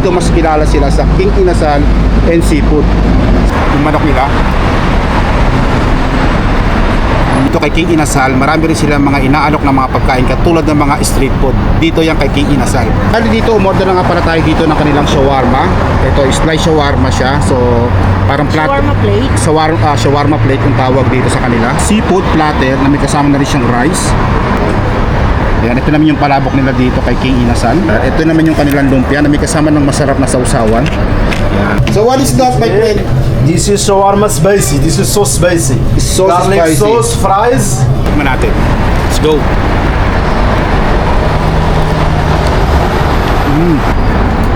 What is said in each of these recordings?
Ito mas kilala sila sa King Inasal and Seafood. Yung manok nila. Dito kay King Inasal, marami rin sila mga inaalok na mga pagkain katulad ng mga street food. Dito yan kay King Inasal. Kali dito, umorder na nga pala tayo dito ng kanilang shawarma. Ito, slice shawarma siya. So, parang platter. Shawarma plate? Shawarma plate yung tawag dito sa kanila. Seafood platter na may kasama na rin siyang rice. Ayan, ito naman yung palabok nila dito kay King Inasal. Ito naman yung kanilang lumpia na may kasama ng masarap na sausawan. Ayan. So what is that, my friend? This is shawarma spicy. This is so spicy. So Garlic spicy. sauce, fries. Tignan natin. Let's go.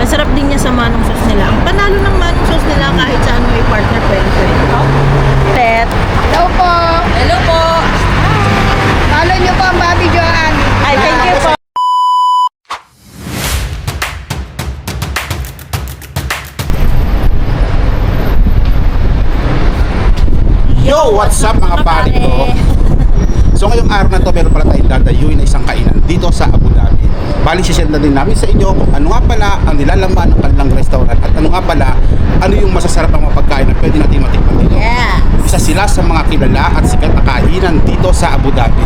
Masarap din niya sa manong sauce nila. Ang panalo ng manong sauce nila kahit saan mo i-partner pwede. Tet. Hello po. Hello po. Follow niyo po ang Bobby Joanne. Ay, thank you po. Yo, what's up mga pare ko? So ngayong araw na to, meron pala tayong dadayuin na isang kainan dito sa Abu Dhabi. Bali, sisend na din namin sa inyo kung ano nga pala ang nilalaman ng kanilang restaurant at ano nga pala, ano yung masasarap ng mga pagkain na pwede natin matikman dito. Yeah. Isa sila sa mga kilala at sikat na kainan dito sa Abu Dhabi.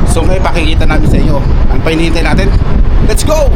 So ngayon pakikita namin sa inyo. Ano pa hinihintay natin? Let's go!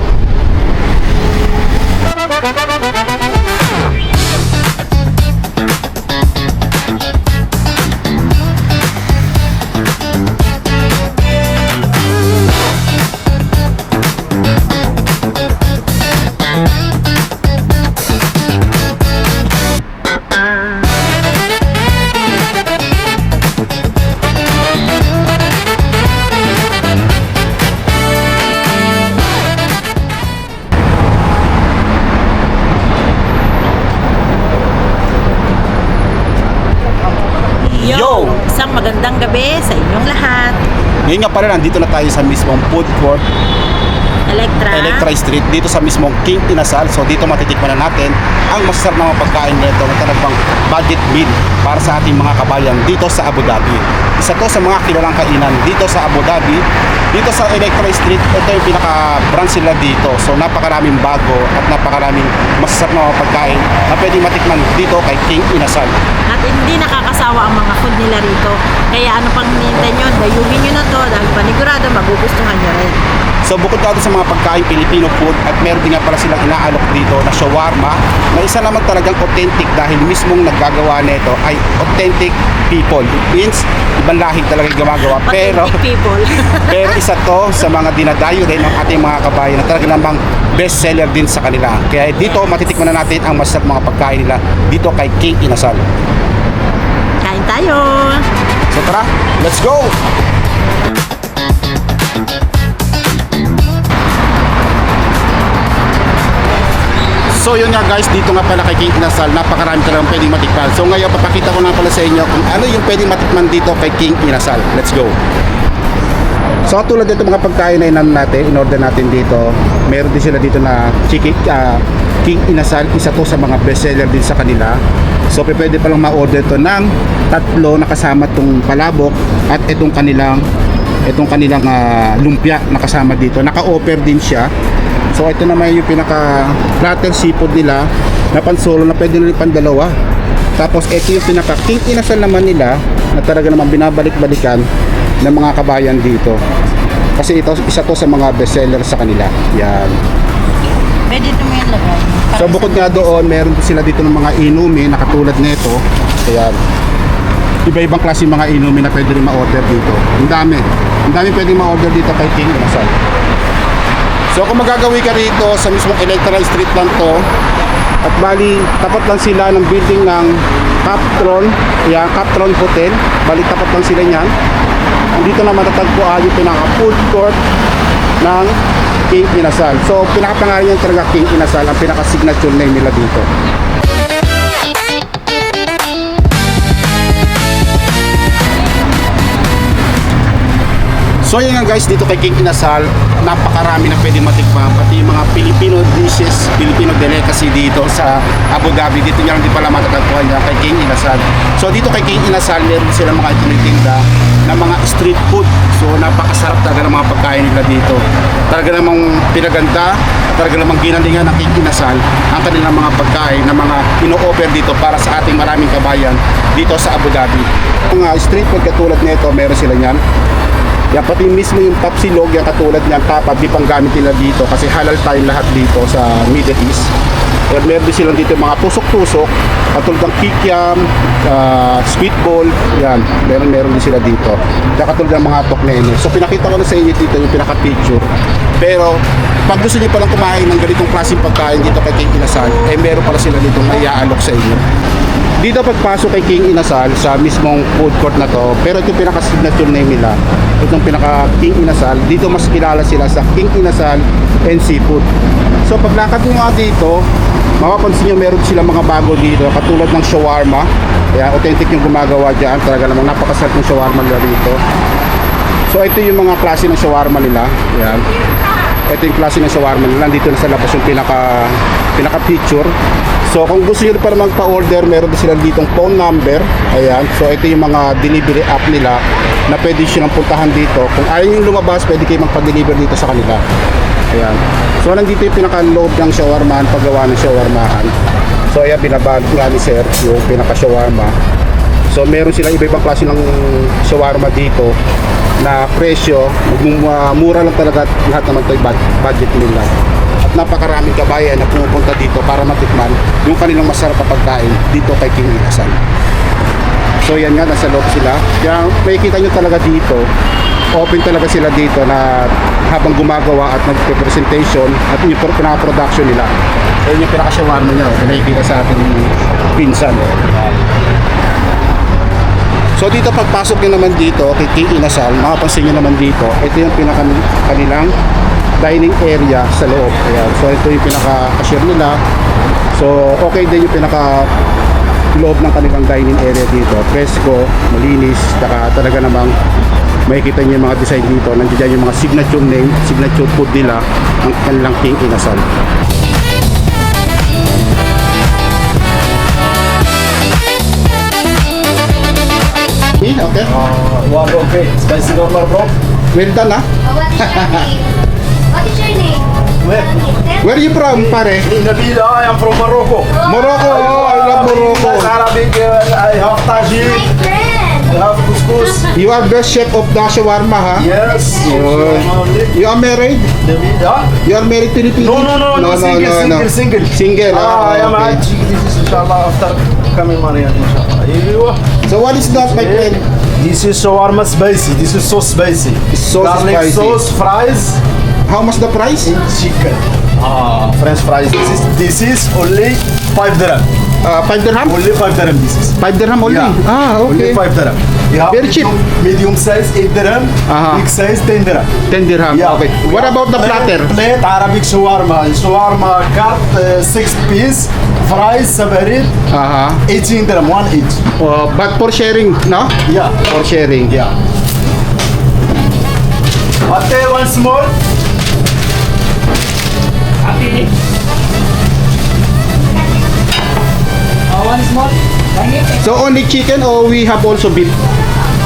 Yo! Isang magandang gabi sa inyong lahat. Ngayon nga pala, nandito na tayo sa mismong food court Electra Street dito sa mismong King Inasal. So dito matitikman na natin ang masasarap na mga pagkain nito na talagang budget meal para sa ating mga kabayan dito sa Abu Dhabi. Isa to sa mga kilalang kainan dito sa Abu Dhabi. Dito sa Electra Street, ito yung pinaka-branch sila dito. So napakaraming bago at napakaraming masasarap na mga pagkain na pwedeng matikman dito kay King Inasal. At hindi nakakasawa ang mga food nila rito. Kaya ano pang hinihintay nyo, dayuhin nyo na to dahil panigurado magugustuhan nyo rin. So bukod daw sa mga pagkain Filipino food at meron din nga pala silang inaalok dito na shawarma na isa naman talagang authentic dahil mismong naggagawa nito ay authentic people. It means ibang lahig talaga yung gumagawa. Pero Authentic people. pero isa to sa mga dinadayo din ng ating mga kabayan na talaga namang best seller din sa kanila. Kaya dito matitikman na natin ang masarap mga pagkain nila dito kay King Inasal. Kain tayo. So tara, let's go! So yun nga guys, dito nga pala kay King Inasal, napakarami talagang pwedeng matikman. So ngayon papakita ko na pala sa inyo kung ano yung pwedeng matikman dito kay King Inasal. Let's go! So tulad dito mga pagkain na in-order natin dito, meron din sila dito na King Inasal, isa to sa mga best seller din sa kanila. So pwede palang ma-order to ng tatlo na kasama tong palabok at itong kanilang lumpia na kasama dito. Naka-offer din siya. So ito naman yung pinaka platter seafood nila na pansolo na pwede na rin pandalawa. Tapos ito yung pinaka King Inasal naman nila na talaga naman binabalik-balikan ng mga kabayan dito. Kasi ito isa to sa mga best seller sa kanila. Yan. Pwede ito mo yung lagay. So bukod nga doon, meron din sila dito ng mga inumin na katulad nito. Ayan. Iba-ibang klase mga inumin na pwede rin ma-order dito. Ang dami pwede ma-order dito kay King Inasal. So kung magagawi ka rito sa mismong Electra Street lang to, at bali tapat lang sila ng building ng Captron, yan, Captron Hotel. Bali tapat lang sila niyan. Andito na matatagpuan yung pinaka food court ng King Inasal. So pinakapangalan niyan talaga King Inasal, ang pinaka signature name nila dito. So yun nga guys, dito kay King Inasal, napakarami na pwedeng matikman, pati yung mga Filipino dishes, Filipino delicacy dito sa Abu Dhabi. Dito nyo lang din pala matatagpuan niya kay King Inasal. So dito kay King Inasal, meron silang mga tinitinda na mga street food. So napakasarap talaga ng mga pagkain nila dito. Talaga namang pinaganda, talaga namang ginalingan ng King Inasal ang kanilang mga pagkain na mga ino-offer dito para sa ating maraming kabayan dito sa Abu Dhabi. Mga street food katulad nito, meron sila niyan. Yan, pati mismo yung tapsilog, yan katulad niyan, tapad, di pang gamit nila dito kasi halal tayo lahat dito sa Middle East. At meron din silang dito mga tusok-tusok, katulad ng kikiam, sweet ball, yan, meron din sila dito. Kaya katulad ng mga toknene. So pinakita ko na sa inyo dito yung pinaka-picture. Pero pag gusto niyo palang kumain ng ganitong klaseng pagkain dito kay King Inasal, eh meron pala sila dito na iaalok sa inyo. Dito pagpasok kay King Inasal sa mismong food court na to, pero ito yung pinaka-signature name nila, itong pinaka-King Inasal, dito mas kilala sila sa King Inasal and Seafood. So paglakad nyo nga dito, mapapansin nyo meron silang mga bago dito, katulad ng shawarma. Kaya authentic yung gumagawa dyan, talaga namang napakasarap ng shawarma nila dito. So ito yung mga klase ng shawarma nila. Yan. Ito yung klase ng shawarma nila. Dito na sa labas yung pinaka-picture. So kung gusto nyo pa magpa-order, meron din sila ditong phone number. Ayan. So ito yung mga delivery app nila na pwede silang puntahan dito. Kung ayaw nyo lumabas, pwede kayo magpa-deliver dito sa kanila. Ayan. So nandito yung pinaka-loob ng shawarmahan, paggawa ng shawarmahan. So ayan, binabag nga ni Sir yung pinaka-shawarma. So meron silang iba-ibang klase ng shawarma dito na presyo, mura lang talaga, lahat naman ito budget nila. At napakaraming kabayan na pumupunta dito para matikman yung kanilang masarap na pagkain dito kay King Inasal. So yan nga, nasa loob sila. Kaya makikita nyo talaga dito, open talaga sila dito na habang gumagawa at nag-presentation at yung pinaka-production nila. So yun yung pinaka-shawarma nyo, nakikita sa ating pinsan. So dito pagpasok nyo naman dito kay King Inasal, makapansin nyo naman dito, ito yung kanilang dining area sa loob. Ayan. So ito yung pinaka-cashier nila. So okay din yung pinaka-loob ng kanilang dining area dito. Presko, malinis, talaga namang makikita nyo yung mga design dito. Nandiyan yung mga signature name, signature food nila ng kanilang King Inasal. Okay. One okay. Spicy normal, bro. Well done, ha? What is your name? What is your name? Where? Where are you from, pare? Nabil, I am from Morocco. Morocco. Oh, I love Morocco. Arabic, I have My tagine, friend. I have couscous. You are best chef of the shawarma, ha? Yes. Oh. You are married? Nabil, huh? You are married to the Philippines? No, single. Single, I am okay. Hajj. This is inshallah after coming money, inshallah. Here. So what is that, my friend? This is shawarma spicy. This is so spicy. So Garlic spicy. sauce, fries, How much the price? and chicken. French fries. This is only 5 dirham. 5 dirham? Only 5 dirham. This is. 5 dirham only? Yeah. Ah, okay. Only 5 dirham. You have Very cheap. Medium size 8 dirham. Uh-huh. Big size 10 dirham. 10 dirham, Yeah. okay. What about the platter? Plate Arabic shawarma. Shawarma cut 6 piece. Fries separate 18 dirham, 1 each. But for sharing, no? Yeah. For sharing. Yeah. Hotel one small. So only chicken or we have also beef?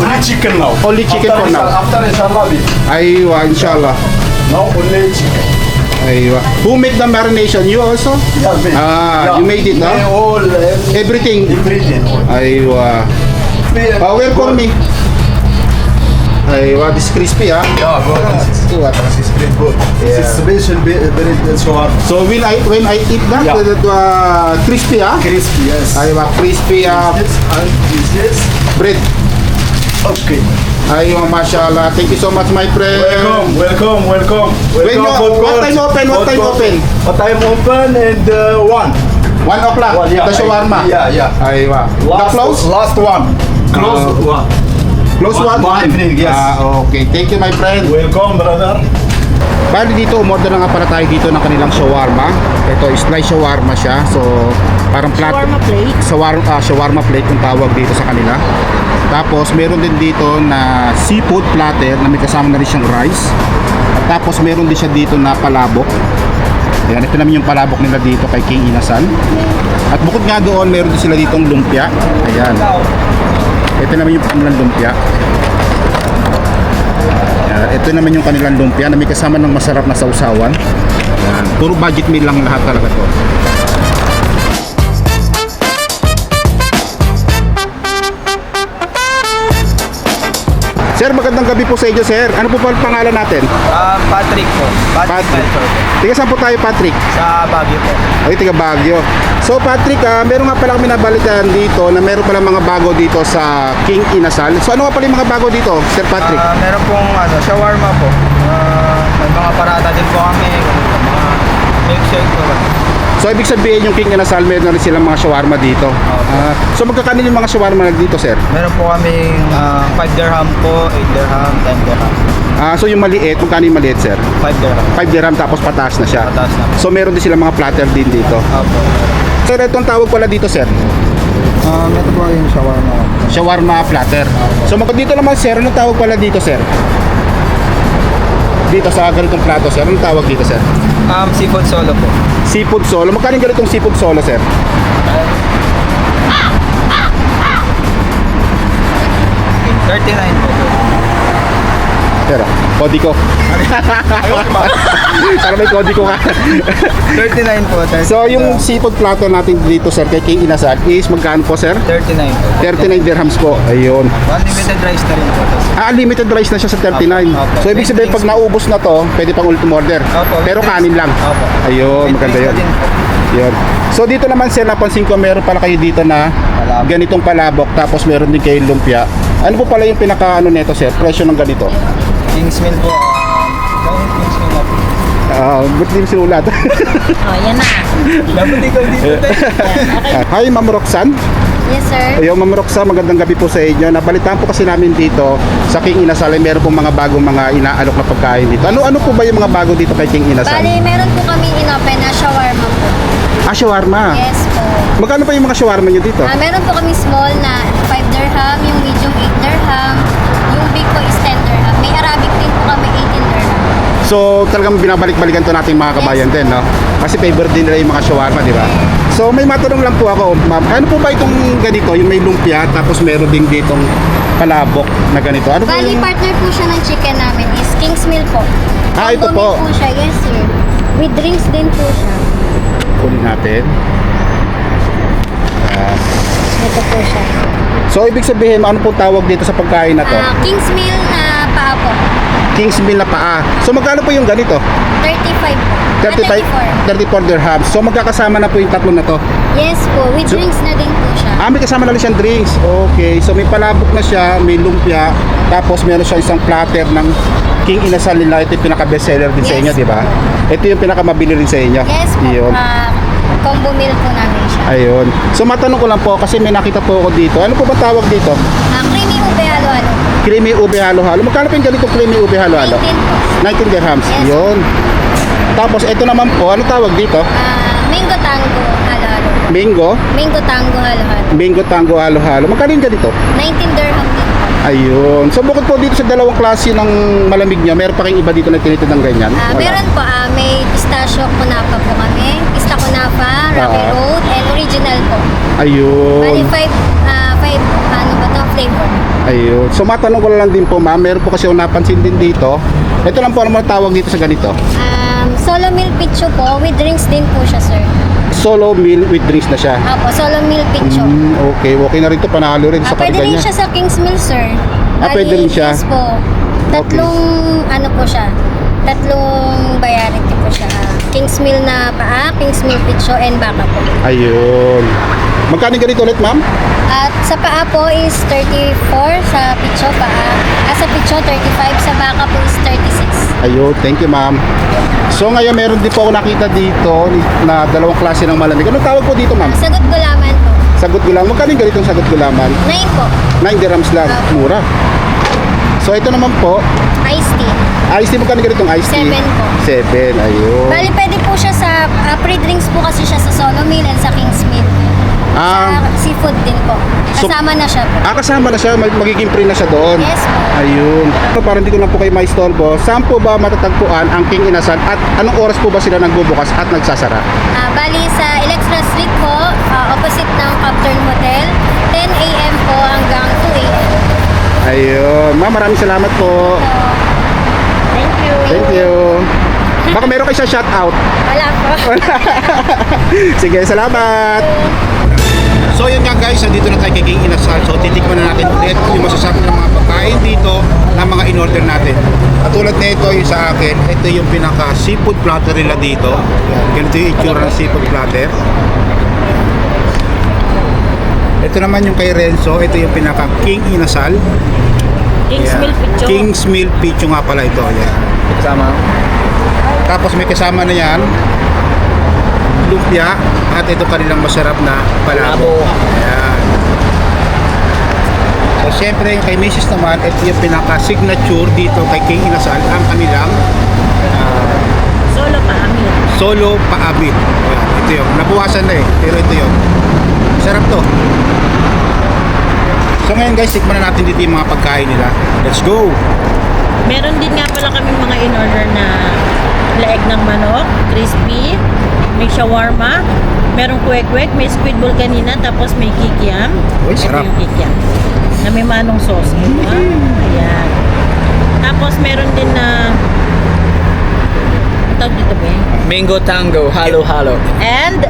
Only chicken now. Only chicken for now. After inshallah beef. Aywa, inshallah. No, only chicken. Aywa. Who make the marination? You also? Yeah, me. Ah, you made it, Me huh? all Everything? ingredient. Aywa. Where for me? Aywa, this crispy, ha? Yeah, good. This is great good. This is special bread shawarma. So when I eat that, Yeah. crispy, ha? Crispy, yes. Aywa, crispy This and this is bread. okay. Aywa, mashallah. Thank you so much, my friend. Welcome. When you, what time open? What time open? What time open and 1. 1 o'clock. One, yeah. The shawarma. Yeah. Aywa. The close? Last one. Close one. Close one? One evening, yes. Okay. Thank you, my friend. Welcome, brother. Bali dito, umorder na nga pala tayo dito ng kanilang shawarma. Ito, slice shawarma siya. So, parang Shawarma plate. Shawarma plate yung tawag dito sa kanila. Tapos, meron din dito na seafood platter na may kasama na rin siyang rice. At tapos, meron din siya dito na palabok. Ayan, ito naman yung palabok nila dito kay King Inasal. At bukod nga doon, meron din sila ditong lumpia. Ayan. Ito naman yung kanilang lumpia. Ito naman yung kanilang lumpia na may kasama ng masarap na sausawan. Yan. Puro budget meal lang lahat talaga to. Sir, magandang gabi po sa inyo, sir. Ano po pa ang pangalan natin? Patrick po. Patrick Belfort. Tiga saan po tayo, Patrick? Sa Baguio po. Ay, tiga Baguio. So, Patrick, meron nga pala kami nabalitaan dito na meron pala mga bago dito sa King Inasal. So, ano nga pala yung mga bago dito, Sir Patrick? Meron pong shawarma po. May mga parata din po kami. Mga milkshake po. So, ibig sabihin yung King Inasal, meron na rin silang mga shawarma dito. So, magkakanin yung mga shawarma na dito, sir? Meron po kami 5 dirham po, 8 dirham, 10 dirham. So, yung maliit, magkano yung maliit, sir? 5 dirham. 5 dirham tapos pataas na siya. Pataas na. So, meron din silang mga platter din dito. Opo. Sir, itong tawag pala dito, sir? Ito po yung shawarma. Shawarma platter. So, dito naman, sir, anong tawag pala dito, sir? Dito sa ganitong plato, sir, anong tawag dito, sir? Seafood solo po. Seafood solo. Magkano yung ganitong seafood solo, sir? 39 po. Pero, kodi ko. Para may kodi ko ka. 39 po. 39. So, yung seafood platter natin dito, sir, kay King Inasal is magkano po, sir? 39 po. 39 dirhams po. Ayun. Unlimited rice na rin po. Unlimited rice na siya sa 39. Opo. So, ibig sabihin, pag naubos na to, pwede pang ultim order. Opo. Pero kanin lang. Opo. Ayun, maganda yun. Yun. So, dito naman, sir, napansin ko, meron pala kayo dito na Palabok. ganitong palabok, tapos meron din kayo lumpia. Ano po pala yung pinaka, neto, sir? Presyo ng ganito? King's Mill po. King's Mill po. Ba't di mo sinulat? Yan na. Dapat ikaw dito tayo. Hi, Ma'am Roxanne. Yes, sir. Ayun, Ma'am Roxanne, magandang gabi po sa inyo. Nabalitaan po kasi namin dito sa King Inasal, ay meron pong mga bagong mga inaalok na pagkain dito. Ano po ba yung mga bago dito kay King Inasal? Bali, meron po kami inopen na shawarma po. Shawarma. Yes po. Magkano pa yung mga shawarma nyo dito? Meron po kami small na 5 dirham, yung medium 8 dirham, yung big po is 10 dirham. May Arabic din po kami 18 dirham. So, talagang binabalik-balikan to natin mga kabayan din, no? Kasi favorite din nila yung mga shawarma, di ba? So, may matanong lang po ako, ma'am. Ano po ba itong ganito? Yung may lumpia, tapos meron din ditong palabok na ganito. Ano po Bali, yung... partner po siya ng chicken namin is King's Mill po. Ito Combo po. meal po siya, yes sir. With drinks din po siya. Kunin natin. Ito po siya. So, ibig sabihin, ano po tawag dito sa pagkain na to? King's Mill na paa po. King's Mill na paa. So, magkano po yung ganito? 35 po. 35, 34 dirhams. So, magkakasama na po yung tatlo na to. Yes po, with So- drinks na din po siya. May kasama na rin siyang drinks. Okay. So, may palabok na siya, may lumpia, tapos meron siya isang platter ng King Inasal nila. Ito yung pinaka-best seller din sa Yes inyo, di ba? Ito yung pinaka-mabili rin sa inyo. Yes po, Yun. combo meal po namin siya. Ayun. So, matanong ko lang po, kasi may nakita po ako dito. Ano po ba tawag dito? Creamy ube halo-halo. Creamy ube halo-halo. Magkano po yung ganito creamy ube halo-halo? 19 po. 19 dirhams. Yes. Yun. Tapos, ito naman po, ano tawag dito? Mango tango halo-halo. Mango? Mango tango halo-halo. Mango tango halo-halo. Magkano yung ganito? 19 dirham din po. Ayun. So, bukod po dito sa dalawang klase ng malamig niya, meron pa kayong iba dito na tinitin ng ganyan? Wala. Meron po, may pistachio kunapa po kami. Pista kunapa, Rocky Road, and original po. Bali, Ayun. 5 ano ba to, flavor. Ayun. So, matanong ko lang din po, ma'am. Meron po kasi ako napansin din dito. Ito lang po, ano tawag dito sa ganito? Solo meal pizza po, with drinks din po siya, sir. Solo meal with drinks na siya. Apo, solo meal pizza. Okay. Okay na rin to. Panalo rin sa Pwede rin niya. siya sa King's Mill, sir. Pwede rin siya? Yes po. Tatlong, ano po siya, tatlong variety po siya. King's Mill na paa, King's Mill pizza, and baka po. Ayun. Magkano ganito ulit, ma'am? At sa paa po is 34, sa pizza paa. Sa pizza 35, sa baka po is 36. Ayun. Thank you, ma'am. So, ngayon meron din po ako nakita dito na dalawang klase ng malamig. Anong tawag po dito, ma'am? Sagot gulaman po. Sagot gulaman. Magkano yung ganitong sagot gulaman? 9 po. 9 dirhams lang. Mura. So, ito naman po, Iced tea. iced tea. Magkano ganitong iced tea? 7 po. 7. Ayun. Bali, pwede po siya sa pre-drinks po kasi siya sa solo meal and sa King's Meal. Sa seafood din po. So- Kasama na siya po. Kasama na siya. Magiging free na siya doon. Yes po. Ayun. So, parang hindi ko lang po kayo maistorbo. Saan po ba matatagpuan ang King Inasal at anong oras po ba sila nagbubukas at nagsasara? Bali sa Electra Street po, opposite ng Upturn Hotel, 10 a.m. po hanggang 2 a.m. Ayun. Ma'am, maraming salamat po. So, Thank you. Baka meron kayo sa shoutout. Wala po. Sige, salamat. So yun nga guys, nandito na tayo kay King Inasal. So titikman na natin ulit yung masasabi ng mga pagkain dito na mga in-order natin. At tulad nito yung sa akin, ito yung pinaka seafood platter nila dito. Ganito yung itsura ng seafood platter. Ito naman yung kay Renzo, ito yung pinaka King Inasal. King's Ayan. Milk Picho. King's Milk Picho nga pala ito. Ayan. Kasama. Tapos may kasama na yan lumpia at ito kanilang masarap na palabo. Ayan. So syempre yung kay Mrs. naman, ito yung pinaka-signature dito kay King Inasal, ang kanilang Solo pa amin. solo paabit. Ayan. Ito yun. Nabuwasan na eh, pero ito yun. Sarap to. So ngayon guys, tikman na natin dito yung mga pagkain nila. Let's go! Meron din nga pala kami mga in-order na leeg ng manok, crispy, may shawarma, merong kwek-kwek, may squid ball kanina, tapos may kikiam. Uy, Ito sarap. yung kikiam. Na may manong sauce. Ayan. Tapos meron din na tawag dito ba eh? Mango tango, halo-halo. And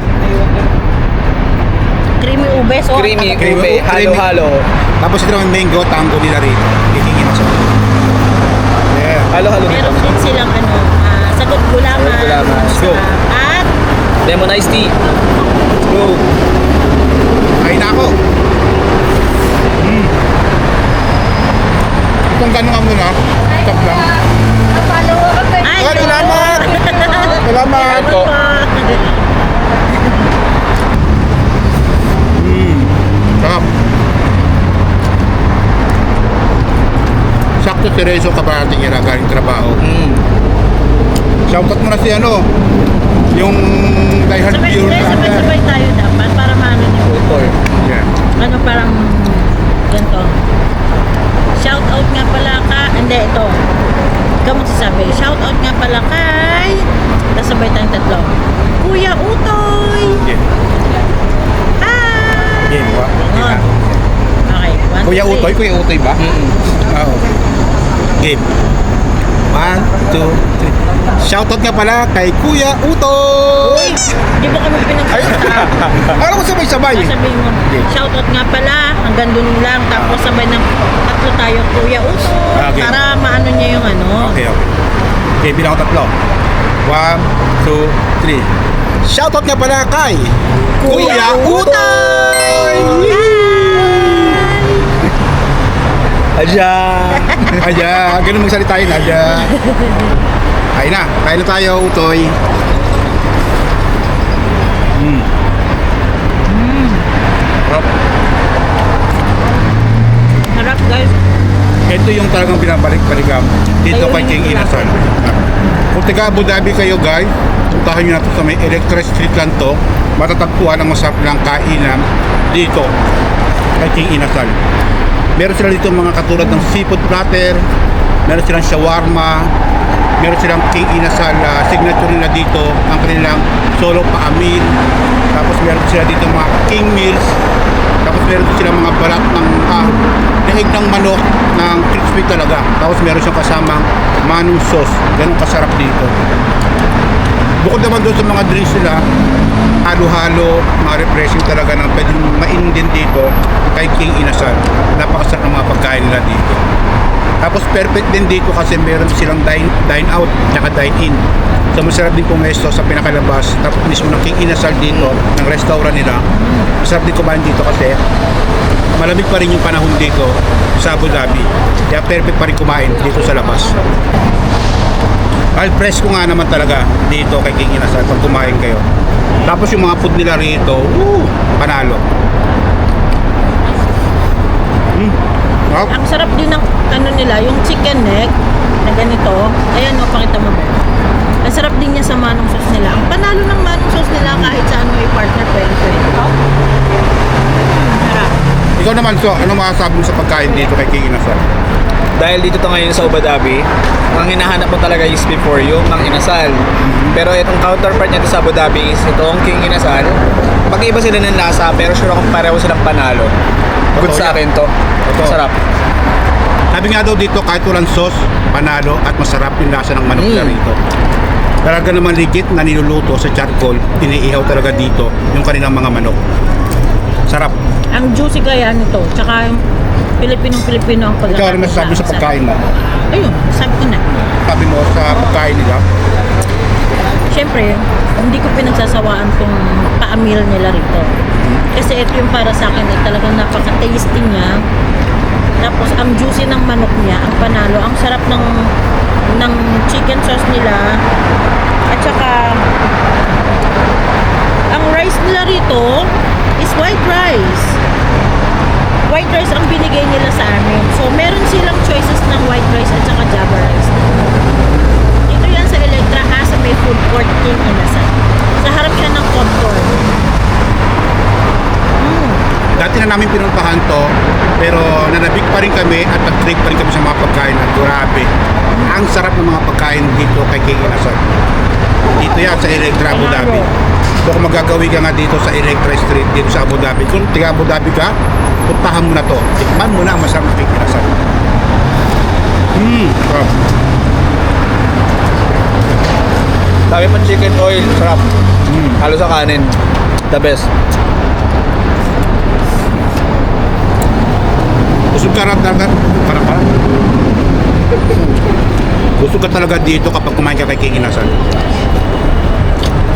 creamy ube. So, Creamy Creamy- ube, halo-halo. Tapos ito naman mango tango nila rito. Kay King Inasal. Yeah. Halo-halo dito. meron din silang sagot gulaman. Sagot gulaman. Let's go. At Lemon iced tea. Let's go! Kain na ako! Kung gano'n ka muna, stop lang. Follow ako kayo. Ay, salamat! Salamat! Ano pa? Sarap. Sakto si Renzo kaparating niya galing trabaho. Shoutout mo na si ano, yung diehard viewer natin. Sabay-sabay tayo dapat para maano niyo. Yeah. Ano parang ganito. Shout out nga pala hindi ito. Ikaw magsasabi. Shout out nga pala kay tapos sabay tayong tatlo. Kuya Utoy! Yeah. Hi! Game ba? Ganon. Okay. One, Kuya two, Utoy, three. Kuya Utoy ba? Oo. Game. 1, 2, 3. Shoutout nga pala kay Kuya Utoy! Di ba kami pinagsalita? Alam ko sabay-sabay eh. Sabihin mo, shout out nga pala, hanggang dun lang, tapos sabay ng tatlo tayo, Kuya Utoy, Okay. para maano niya yung ano. Okay, okay. Okay, bilang ko tatlo. 1, 2, 3. Shoutout nga pala kay Kuya Utoy! Aja. Aja, ganun magsalita yun, Aja. Kain na tayo, Utoy. Sarap. Harap guys. Ito yung talagang binabalik-balikam dito kay King Inasal. Kung taga Abu Dhabi kayo guys, puntahan nyo na ito sa may Electric Street lang to. Matatagpuan ang masarap ng kainan dito kay King Inasal. Meron sila dito mga katulad ng seafood platter, meron silang shawarma, meron silang King Inasal signature nila dito, ang kanilang solo paamin. Tapos meron sila dito mga King Meals. Tapos meron sila mga balat ng leeg ng manok ng crispy talaga. Tapos meron siyang kasamang manong sauce. Ganun kasarap dito. Bukod naman doon sa mga drinks nila, halo-halo, mga refreshing talaga na pwedeng mainom din dito kay King Inasal. Napakasarap ng mga pagkain nila dito. Tapos perfect din dito kasi meron silang dine out at dine in. So masarap din pumesto sa pinakalabas. Tapos mismo ng King Inasal dito, ng restaurant nila. Masarap din kumain dito kasi malamig pa rin yung panahon dito sa Abu Dhabi. Kaya perfect pa rin kumain dito sa labas. Al fresco nga naman talaga dito kay King Inasal pag kumain kayo. Tapos yung mga food nila rito, panalo. Ang sarap din ng ano nila, yung chicken neck na ganito. Ayan o, pakita mo ba? Ang sarap din niya sa manong sauce nila. Ang panalo ng manong sauce nila kahit saan mo i-partner pwede. Sarap. Ikaw naman, so, ano masasabi mo sa pagkain dito kay King Inasal? Dahil dito to ngayon sa Abu Dhabi, ang hinahanap mo talaga is before yung Mang Inasal. Pero itong counterpart niya sa Abu Dhabi is itong King Inasal. Mag-iba sila ng lasa, pero sure akong pareho silang panalo. Good Totoo sa yan. akin to. Totoo. Sarap. Sabi nga daw dito, kahit walang sauce, panalo at masarap yung lasa ng manok nila rito. Talaga naman legit na niluluto sa charcoal, iniihaw talaga dito yung kanilang mga manok. Sarap. Ang juicy kaya nito. Tsaka yung Pilipinong-Pilipino ang Ikaw pagkakataon. ano masasabi sa pagkain mo? Ayun, sabi ko na. Sabi mo sa pagkain nila? Siyempre, hindi ko pinagsasawaan tong pa-meal nila rito. Kasi ito yung para sa akin, talagang napaka-tasty niya. Tapos ang juicy ng manok niya, ang panalo, ang sarap ng chicken sauce nila. At saka ang rice nila rito is white rice. White rice ang binigay nila sa amin. So meron silang choices ng white rice at saka java rice. Dito yan sa Electra sa may food court King Inasal. Sa harap siya ng popcorn. Dati na namin pinuntahan to, pero nanabik pa rin kami at nag-trip pa rin kami sa mga pagkain na grabe. Ang sarap ng mga pagkain dito kay King Inasal. Dito yan sa Electra Abu Dhabi. So kung magagawi ka nga dito sa Electra Street dito sa Abu Dhabi, kung tiga Abu Dhabi ka, puntahan mo na to. Tikman mo na ang masarap ng King Inasal. Sarap. Sabi pa chicken oil, sarap. Halo sa kanin. The best. Busog ka talaga. Busog ka talaga dito kapag kumain ka kay King Inasal.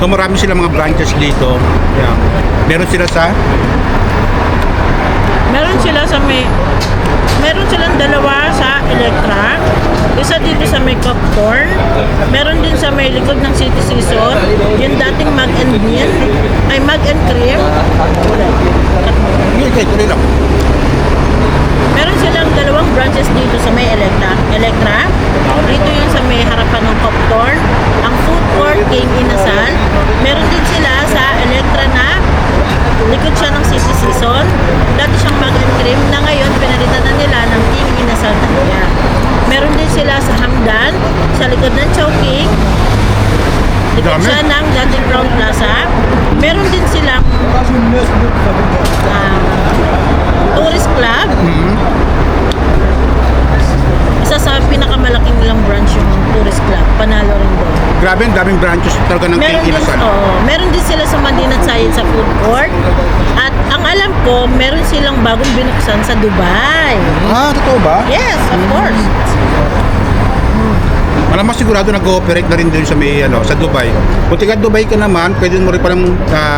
So marami silang mga branches dito. Yeah. Meron silang dalawa sa Electra. Isa dito sa may popcorn. Meron din sa may likod ng City Season. Yung dating Mag and Bean. Ay, Mag and Cream. Tuloy lang. Meron silang dalawang branches dito sa may Electra. Dito yung sa may harapan ng popcorn. Ang food court King Inasal. Meron din sila sa Electra na likod siya ng City Season. Dati siyang Mag and Cream na ngayon pinalitan na nila ng King Inasal Tanya. Meron din sila sa Hamdan, sa likod ng Chowking. Likod Dami. siya ng dating Crown Plaza. Meron din silang tourist club. Isa sa pinakamalaking nilang branch yung tourist club. Panalo rin doon. Grabe, ang daming branches talaga ng Meron King din, Inasal. meron din sila sa Madinat Science sa food court. At ang alam ko, meron silang bagong binuksan sa Dubai. Totoo ba? Yes, of course. Malamang sigurado nag-ooperate na rin din sa may sa Dubai. Kung tiga Dubai ka naman, pwede mo rin palang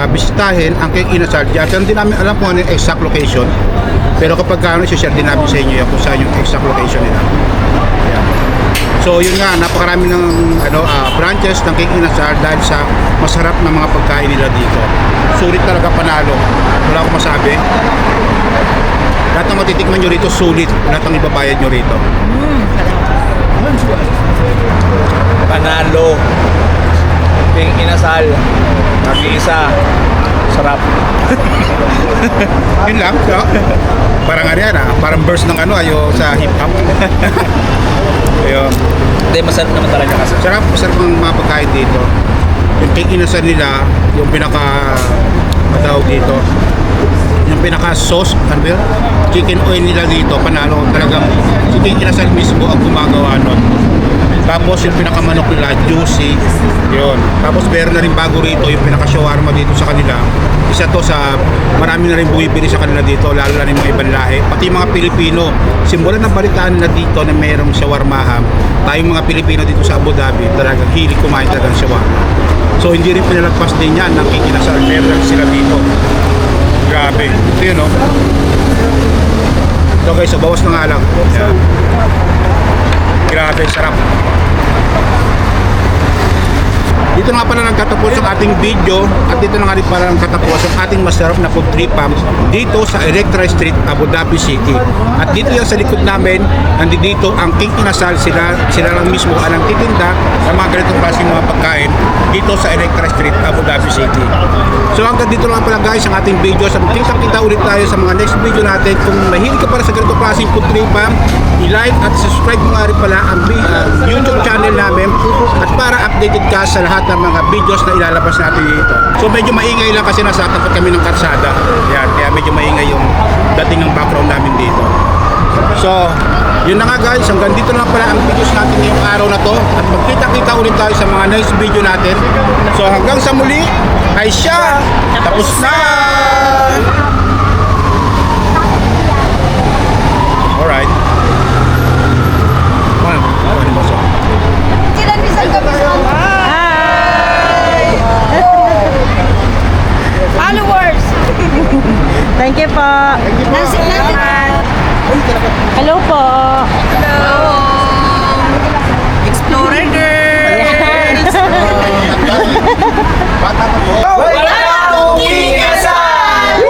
bisitahin ang King Inasal. Diyan din namin alam kung ano yung exact location. Pero kapag share din namin sa inyo yan kung saan yung exact location nila. Ayan. So yun nga, napakarami ng branches ng King Inasal dahil sa masarap na mga pagkain nila dito. Sulit talaga, panalo. Wala akong masabi. Lahat ng matitikman nyo rito, sulit. Lahat ng ibabayad nyo rito. Panalo. King Inasal. Nag-iisa. Sarap. Yun lang, no? Parang parang verse ng sa hip-hop. Ayun. Hindi, masarap naman talaga kasi. Masarap ang mga pagkain dito. Yung King Inasal nila, yung matawag dito, yung sauce, chicken oil nila dito, panalo talagang si King Inasal mismo ang gumagawa nun. Tapos yung pinakamanok nila, juicy, yun. Tapos meron na rin bago rito, yung shawarma dito sa kanila. Isa to sa, marami na rin bumibili sa kanila dito, lalo na rin mga ibang lahi. Pati mga Pilipino, simulan ng balitaan na dito na mayroong shawarma. Tayong mga Pilipino dito sa Abu Dhabi, talagang hilig kumain talaga ng shawarma. So hindi rin pinalagpas din yan ng King Inasal, meron sila dito. Grabe, ito yun, no? So guys, so bawas na nga lang. Yan. Grabe, sarap. Dito na nga pala nagtatapos ang ating video at dito na nga rin pala nagtatapos ang ating masarap na food trip dito sa Electra Street, Abu Dhabi City. At dito yan sa likod namin, nandito ang King Inasal, sila lang mismo ang titinda ng mga ganitong klaseng mga pagkain dito sa Electra Street, Abu Dhabi City. So hanggang dito lang pala guys ang ating video. Sa kita ulit tayo sa mga next video natin. Kung mahilig ka para sa ganitong klaseng food trip, i-like at subscribe mo nga rin pala ang YouTube channel namin at para updated ka sa lahat ng mga videos na ilalabas natin dito. So medyo maingay lang kasi nasa tapat kami ng karsada. Yan, kaya medyo maingay yung dating ng background namin dito. So, yun na nga guys, hanggang dito lang pala ang videos natin ngayong araw na to. At magkita-kita ulit tayo sa mga next video natin. So hanggang sa muli, ay siya, tapos na! Alright. Wow, ano ba siya? Hi! Followers! Thank you po. Hello po. Hello. Explorer girls. Bata pa po. Welcome to King Inasal!